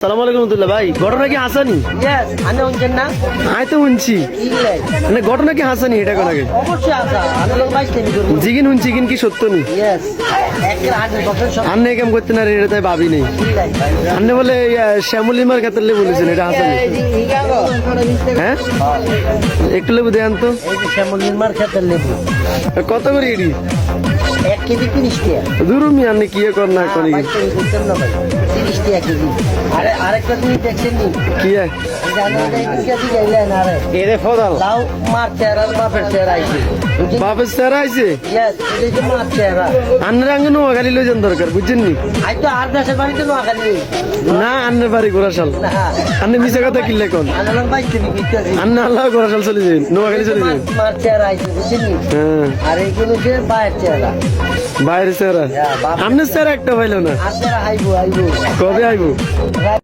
সালাম আলাইকুম রহমতুল্লাহ ভাই, ঘটনা কি Hasani? Yes, ane unjen na? আয় তো শুনছি Ile. মানে ঘটনা কি হাসানি এটা কোন আগে অবশ্যই আসা, ane log বাইশ তেমি করবো। জিগিন শুনছি কিন্তু কি সত্য নি Yes, একের 100% সব আন্নে কেম করতে না রে, এটা তাই ভাবি নেই ile. আন্নে বলে শ্যামলিমার ক্ষেত্রে বলেছেন এটা হাসানি। এই যে হিগাগো। হ্যাঁ একটু লেবু দেন তো। এই যে শ্যামল নির্মার ক্ষেতের লেবু। কত করে এটি? 1 কেজি 30 টাকা। দুরুমি আন্নে কি কর না করি বাইশ তেমি করতেন না ভাই। 30 টাকা কেজি। আরেকটা তুমি দেখছেন নি? কি জানো এটা এই কেজি গাইলে না রে। এরে ফদাল লাউ মার চেহারা বাপের চেহারা আইছে। বুঝছেন? বাপের স্যারা আইছে Yes, এটা যে মার চেহারা। আন্নের আঙ্গে নোয়াখালী লই যান দরকার বুঝছেন নি? আই তো আর দেশের বাড়িতে নোয়াখালী। না আন্নের বাড়ি গোরাশাল। না, আন্নে মিশা কথা কিনলে কোন ane log বাইশ তেমি করতেছি। আন্না আল্লাহ গোরাশাল চলে যাবেন, নোয়াখালী চলে যাবেন। মার চেহারা আইছে, বুঝছেন নি? হ্যাঁ আর এইগুলো যে বাইরের চেহারা। বাইরে স্যারা বাপ- আপনার স্যার একটা পাইলো না, আপনারা আইবো আইবো কবে আইবো?